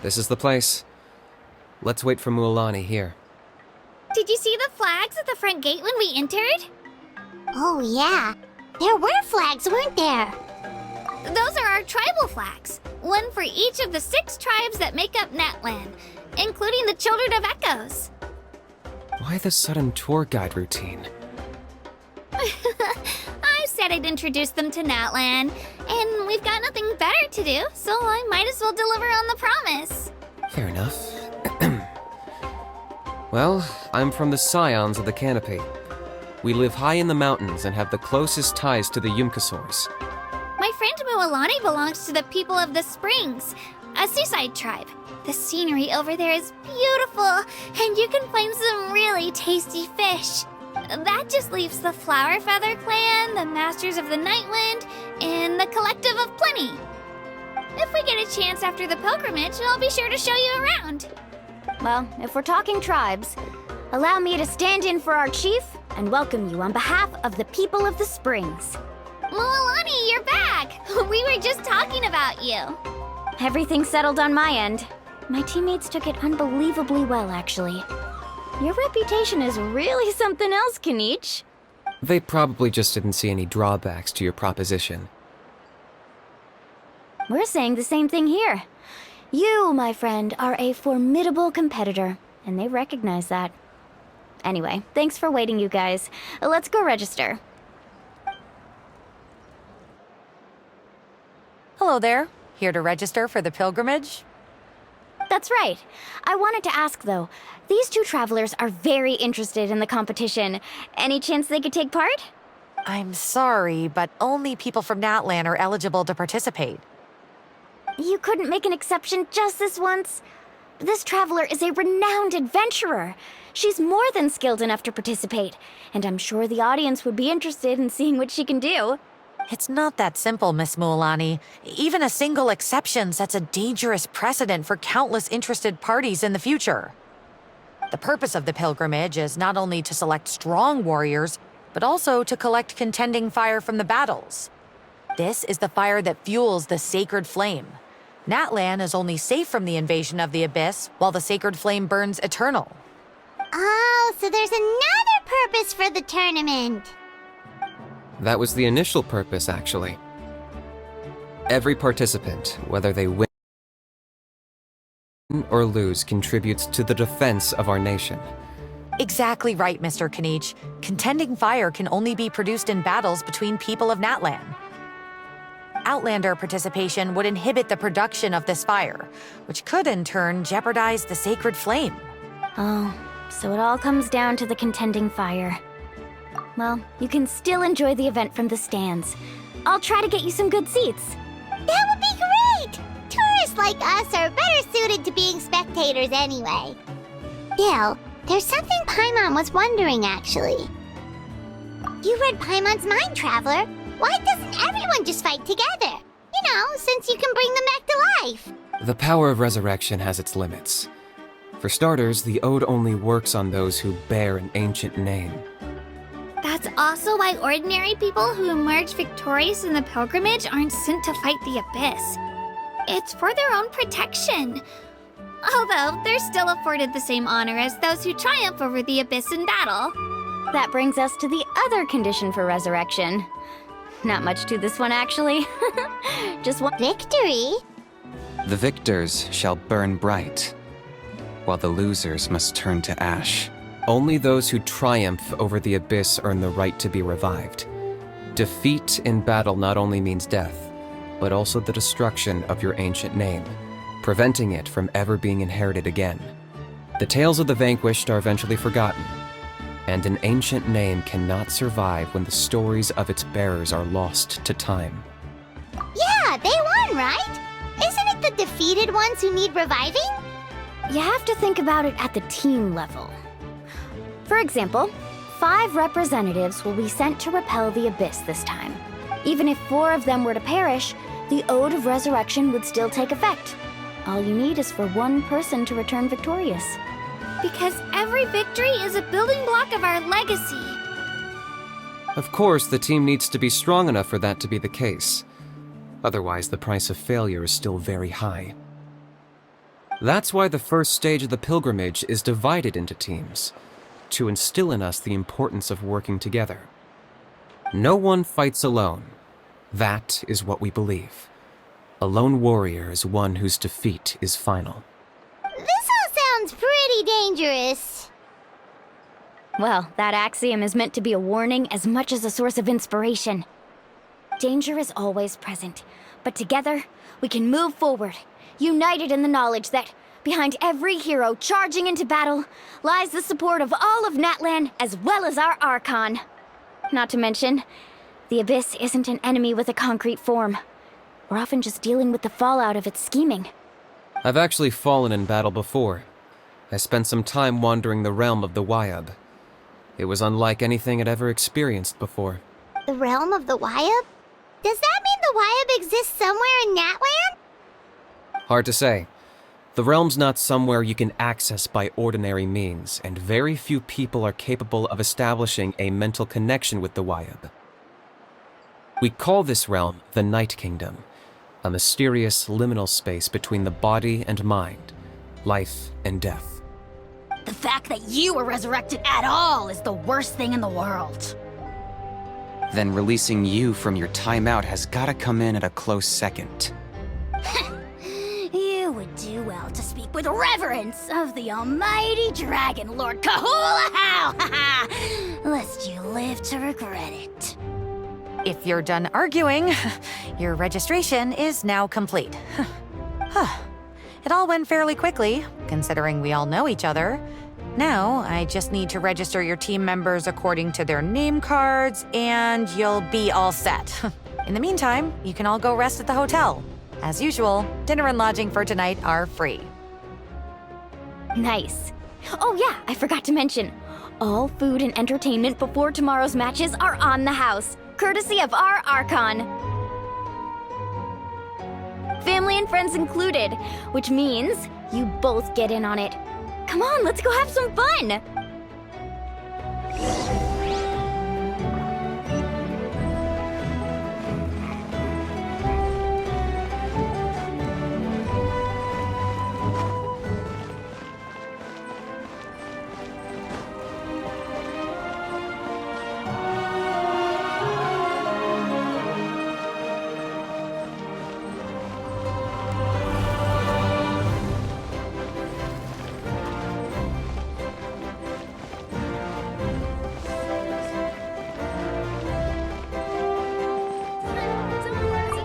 This is the place. Let's wait for Mualani here. Did you see the flags at the front gate when we entered? Oh yeah, there were flags, weren't there? Those are our tribal flags. One for each of the 6 tribes that make up Natlan, including the Children of Echoes. Why the sudden tour guide routine? I said I'd introduce them to Natlan, and we've got nothing better to do, so I might as well deliver on the promise. Fair enough. Well, I'm from the Scions of the Canopy. We live high in the mountains and have the closest ties to the Yumkasaurs. My friend Mualani belongs to the people of the Springs, a seaside tribe. The scenery over there is beautiful, and you can find some really tasty fish. That just leaves the Flower Feather Clan, the Masters of the Nightwind, and the Collective of Plenty. If we get a chance after the pilgrimage, I'll be sure to show you around. Well, if we're talking tribes, allow me to stand in for our chief and welcome you on behalf of the people of the Springs. Mualani, you're back! We were just talking about you. Everything's settled on my end. My teammates took it unbelievably well, actually. Your reputation is really something else, Kanich. They probably just didn't see any drawbacks to your proposition. We're saying the same thing here. You, my friend, are a formidable competitor, and they recognize that. Anyway, thanks for waiting, you guys. Let's go register. Hello there. Here to register for the pilgrimage? That's right. I wanted to ask, though. These 2 travelers are very interested in the competition. Any chance they could take part? I'm sorry, but only people from Natlan are eligible to participate. You couldn't make an exception just this once? This traveler is a renowned adventurer. She's more than skilled enough to participate, and I'm sure the audience would be interested in seeing what she can do. It's not that simple, Miss Mualani. Even a single exception sets a dangerous precedent for countless interested parties in the future. The purpose of the pilgrimage is not only to select strong warriors, but also to collect contending fire from the battles. This is the fire that fuels the sacred flame. Natlan is only safe from the invasion of the Abyss, while the sacred flame burns eternal. Oh, so there's another purpose for the tournament. That was the initial purpose, actually. Every participant, whether they win or lose, contributes to the defense of our nation. Exactly right, Mr. Kanich. Contending fire can only be produced in battles between people of Natlan. Outlander participation would inhibit the production of this fire, which could in turn jeopardize the sacred flame. Oh, so it all comes down to the contending fire. Well, you can still enjoy the event from the stands. I'll try to get you some good seats. That would be great! Tourists like us are better suited to being spectators anyway. Still, there's something Paimon was wondering, actually. You read Paimon's mind, Traveler. Why doesn't everyone just fight together? You know, since you can bring them back to life. The power of resurrection has its limits. For starters, the ode only works on those who bear an ancient name. That's also why ordinary people who emerge victorious in the pilgrimage aren't sent to fight the Abyss. It's for their own protection. Although, they're still afforded the same honor as those who triumph over the Abyss in battle. That brings us to the other condition for resurrection. Not much to this one, actually. Just one. Victory? The victors shall burn bright, while the losers must turn to ash. Only those who triumph over the Abyss earn the right to be revived. Defeat in battle not only means death, but also the destruction of your ancient name, preventing it from ever being inherited again. The tales of the vanquished are eventually forgotten, and an ancient name cannot survive when the stories of its bearers are lost to time. Yeah, they won, right? Isn't it the defeated ones who need reviving? You have to think about it at the team level. For example, 5 representatives will be sent to repel the Abyss this time. Even if 4 of them were to perish, the Ode of Resurrection would still take effect. All you need is for 1 person to return victorious. Because every victory is a building block of our legacy. Of course, the team needs to be strong enough for that to be the case. Otherwise, the price of failure is still very high. That's why the first stage of the pilgrimage is divided into teams, to instill in us the importance of working together. No one fights alone. That is what we believe. A lone warrior is one whose defeat is final. This all sounds pretty dangerous. Well, that axiom is meant to be a warning as much as a source of inspiration. Danger is always present, but together, we can move forward, united in the knowledge that behind every hero charging into battle lies the support of all of Natlan as well as our Archon. Not to mention, the Abyss isn't an enemy with a concrete form. We're often just dealing with the fallout of its scheming. I've actually fallen in battle before. I spent some time wandering the realm of the Wyab. It was unlike anything I'd ever experienced before. The realm of the Wyab? Does that mean the Wyab exists somewhere in Natlan? Hard to say. The realm's not somewhere you can access by ordinary means, and very few people are capable of establishing a mental connection with the Wyab. We call this realm the Night Kingdom, a mysterious liminal space between the body and mind, life and death. The fact that you were resurrected at all is the worst thing in the world. Then releasing you from your timeout has gotta come in at a close second. You would do well to speak with reverence of the almighty Dragon Lord Kahulahau, lest you live to regret it. If you're done arguing, your registration is now complete. It all went fairly quickly, considering we all know each other. Now, I just need to register your team members according to their name cards, and you'll be all set. In the meantime, you can all go rest at the hotel. As usual, dinner and lodging for tonight are free. Nice. Oh yeah, I forgot to mention. All food and entertainment before tomorrow's matches are on the house, courtesy of our Archon. Family and friends included, which means you both get in on it. Come on, let's go have some fun!